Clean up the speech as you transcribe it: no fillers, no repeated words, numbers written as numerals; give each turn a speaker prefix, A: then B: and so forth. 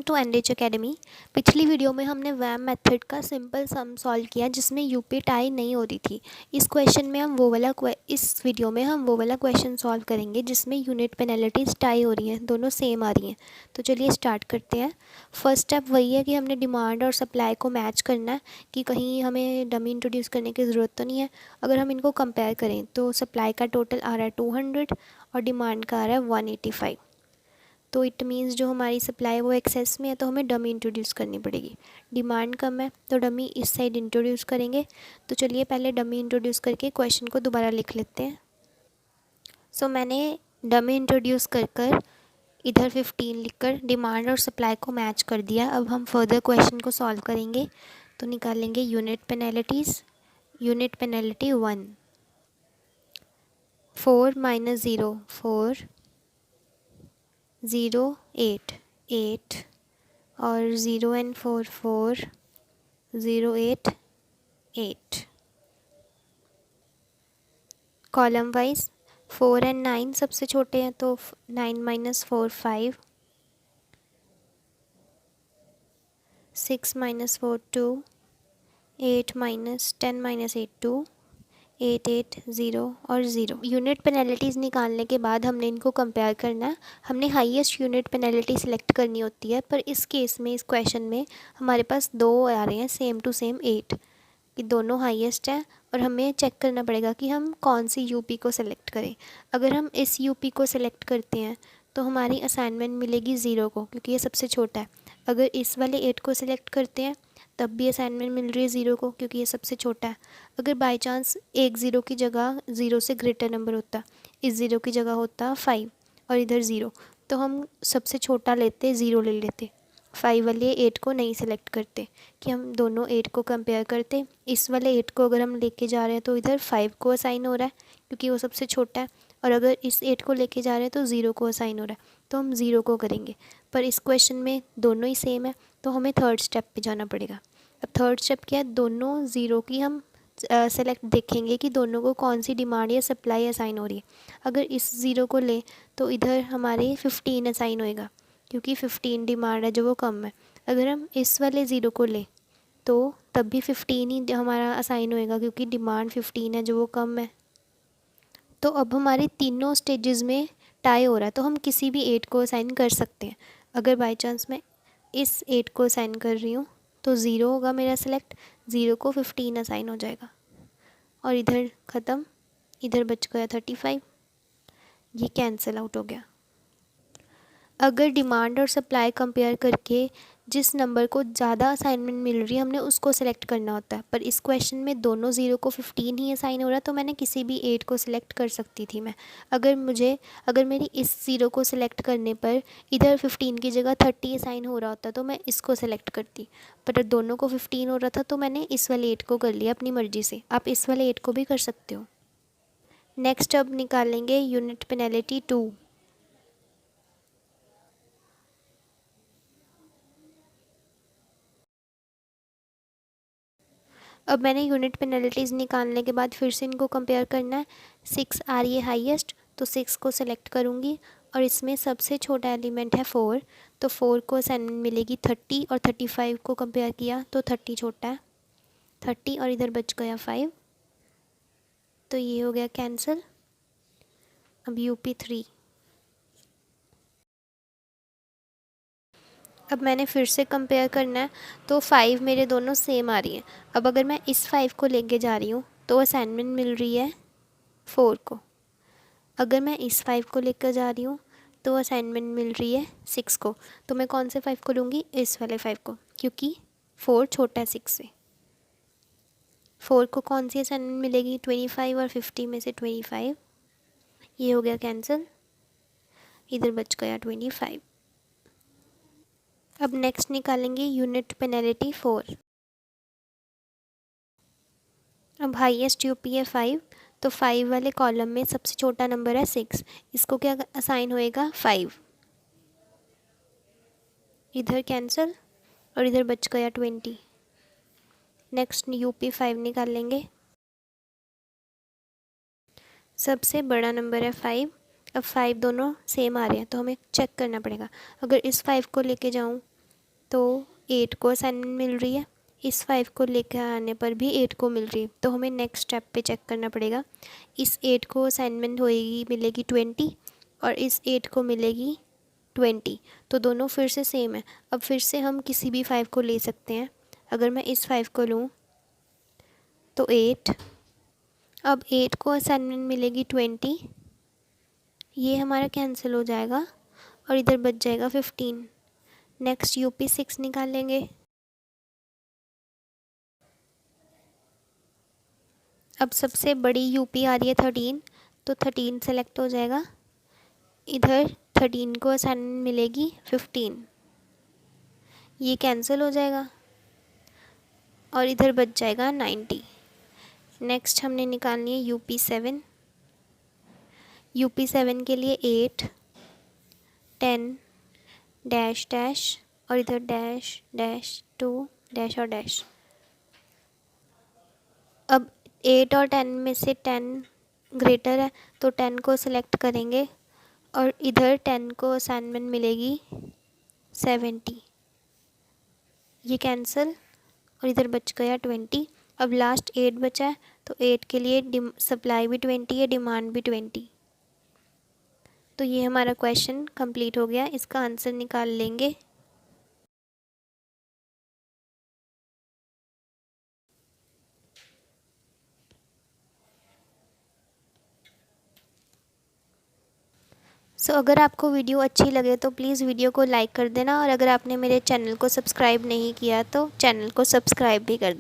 A: Welcome to enrich academy. पिछली video में हमने वैम मेथड का सिंपल सम सॉल्व किया जिसमें यूपी टाई नहीं हो रही थी। इस वीडियो में हम वो वाला क्वेश्चन सॉल्व करेंगे जिसमें यूनिट पेनल्टीज टाई हो रही हैं, दोनों सेम आ रही हैं। तो चलिए स्टार्ट करते हैं। फर्स्ट स्टेप वही है कि हमने डिमांड और सप्लाई को मैच करना है कि कहीं हमें डमी इंट्रोड्यूस करने की ज़रूरत तो नहीं है। अगर हम इनको कंपेयर करें तो सप्लाई का टोटल आ रहा है 200 और डिमांड का आ रहा है 185। तो इट मीन्स जो हमारी सप्लाई है वो एक्सेस में है, तो हमें डमी इंट्रोड्यूस करनी पड़ेगी। डिमांड कम है तो डमी इस साइड इंट्रोड्यूस करेंगे। तो चलिए पहले डमी इंट्रोड्यूस करके क्वेश्चन को दोबारा लिख लेते हैं। सो मैंने डमी इंट्रोड्यूस कर कर इधर 15 लिखकर डिमांड और सप्लाई को मैच कर दिया। अब हम फर्दर क्वेश्चन को सॉल्व करेंगे। तो निकालेंगे यूनिट पेनल्टीज़। यूनिट पेनल्टी 1, 4 - 0 4, 0 8 8 और 0 and 4 4, 0 8 8। कॉलम वाइज 4 and 9 सबसे छोटे हैं तो 9 - 4 5, 6 - 4 2, 8 - 10 - 8 2, 8 8 0 और 0। यूनिट पेनल्टीज़ निकालने के बाद हमने इनको कंपेयर करना है। हमने हाईएस्ट यूनिट पेनल्टी सिलेक्ट करनी होती है, पर इस केस में इस क्वेश्चन में हमारे पास दो आ रहे हैं सेम टू सेम 8 कि दोनों हाईएस्ट हैं और हमें चेक करना पड़ेगा कि हम कौन सी यूपी को सिलेक्ट करें। अगर हम इस यूपी को सिलेक्ट करते हैं तो हमारी असाइनमेंट मिलेगी 0 को क्योंकि ये सबसे छोटा है। अगर इस वाले 8 को सिलेक्ट करते हैं तब भी असाइनमेंट मिल रही है 0 को क्योंकि ये सबसे छोटा है। अगर बाय चांस एक 0 की जगह 0 से ग्रेटर नंबर होता, इस 0 की जगह होता 5 और इधर 0, तो हम सबसे छोटा लेते 0 ले लेते, 5 वाले 8 को नहीं सिलेक्ट करते कि हम दोनों 8 को कंपेयर करते। इस वाले 8 को अगर हम लेके जा रहे हैं तो इधर 5 को असाइन हो रहा है क्योंकि वो सबसे छोटा है, और अगर इस 8 को लेके जा रहे हैं तो 0 को असाइन हो रहा है, तो हम 0 को करेंगे। पर इस क्वेश्चन में दोनों ही सेम है तो हमें थर्ड स्टेप पे जाना पड़ेगा। अब थर्ड स्टेप क्या है, दोनों 0 की हम सेलेक्ट देखेंगे कि दोनों को कौन सी डिमांड या सप्लाई असाइन हो रही है। अगर इस 0 को ले तो इधर हमारे 15 असाइन होएगा क्योंकि 15 डिमांड है जो वो कम है। अगर हम इस वाले 0 को ले तो तब भी 15 ही हमारा असाइन होएगा क्योंकि डिमांड 15 है जो वो कम है। तो अब हमारे तीनों स्टेजेस में टाई हो रहा है तो हम किसी भी 8 को असाइन कर सकते हैं। अगर बाय चांस मैं इस 8 को असाइन कर रही हूँ तो 0 होगा मेरा सिलेक्ट, 0 को 15 असाइन हो जाएगा और इधर ख़त्म, इधर बच गया 35, ये कैंसिल आउट हो गया। अगर डिमांड और सप्लाई कंपेयर करके जिस नंबर को ज़्यादा असाइनमेंट मिल रही है हमने उसको सिलेक्ट करना होता है, पर इस क्वेश्चन में दोनों 0 को 15 ही असाइन हो रहा है तो मैंने किसी भी 8 को सिलेक्ट कर सकती थी मैं। अगर मेरी इस 0 को सिलेक्ट करने पर इधर 15 की जगह 30 असाइन हो रहा होता तो मैं इसको सिलेक्ट करती, पर दोनों को 15 हो रहा था तो मैंने इस वाले 8 को कर लिया अपनी मर्ज़ी से। आप इस वाले 8 को भी कर सकते हो। नेक्स्ट अब निकालेंगे यूनिट पेनल्टी 2। अब मैंने यूनिट पेनल्टीज़ निकालने के बाद फिर से इनको कंपेयर करना है। 6 आ रही है हाईएस्ट तो 6 को सिलेक्ट करूँगी और इसमें सबसे छोटा एलिमेंट है 4, तो 4 को असाइनमेंट मिलेगी 30 और 35 को कंपेयर किया तो 30 छोटा है, 30 और इधर बच गया 5, तो ये हो गया कैंसिल। अब यूपी 3। अब मैंने फिर से कंपेयर करना है तो 5 मेरे दोनों सेम आ रही हैं। अब अगर मैं इस 5 को लेके जा रही हूँ तो असाइनमेंट मिल रही है 4 को। अगर मैं इस 5 को लेकर जा रही हूँ तो असाइनमेंट मिल रही है 6 को, तो मैं कौन से 5 को लूँगी, इस वाले 5 को, क्योंकि 4 छोटा है 6 से। 4 को कौन सी असाइनमेंट मिलेगी, 25 और 50 में से 25, ये हो गया कैंसिल, इधर बच गया 25। अब नेक्स्ट निकालेंगे यूनिट पेनल्टी 4। अब हाईएस्ट यूपी है 5, तो 5 वाले कॉलम में सबसे छोटा नंबर है 6, इसको क्या असाइन होएगा 5, इधर कैंसिल और इधर बच गया 20। नेक्स्ट यूपी 5 निकाल लेंगे। सबसे बड़ा नंबर है 5। अब 5 दोनों सेम आ रहे हैं तो हमें चेक करना पड़ेगा। अगर इस 5 को लेके जाऊँ तो 8 को असाइनमेंट मिल रही है, इस 5 को लेकर आने पर भी 8 को मिल रही है। तो हमें नेक्स्ट स्टेप पे चेक करना पड़ेगा, इस 8 को असाइनमेंट होएगी मिलेगी 20 और इस 8 को मिलेगी 20, तो दोनों फिर से सेम है। अब फिर से हम किसी भी 5 को ले सकते हैं। अगर मैं इस 5 को लूँ तो 8, अब 8 को असाइनमेंट मिलेगी 20, ये हमारा कैंसिल हो जाएगा और इधर बच जाएगा 15। नेक्स्ट UP6 निकालेंगे। अब सबसे बड़ी UP आ रही है 13, तो 13 सेलेक्ट हो जाएगा। इधर 13 को असाइनमेंट मिलेगी 15, ये कैंसिल हो जाएगा और इधर बच जाएगा 90। नेक्स्ट हमने निकालनी है UP7। UP7 के लिए 8, 10, डैश डैश और इधर डैश डैश 2 डैश और डैश। अब 8 और 10 में से 10 ग्रेटर है, तो 10 को सिलेक्ट करेंगे और इधर 10 को असाइनमेंट मिलेगी 70, ये कैंसिल और इधर बच गया 20। अब लास्ट 8 बचा है, तो 8 के लिए सप्लाई भी 20 है, डिमांड भी 20। तो ये हमारा क्वेश्चन कंप्लीट हो गया, इसका आंसर निकाल लेंगे। अगर आपको वीडियो अच्छी लगे तो प्लीज़ वीडियो को लाइक कर देना, और अगर आपने मेरे चैनल को सब्सक्राइब नहीं किया तो चैनल को सब्सक्राइब भी कर देना।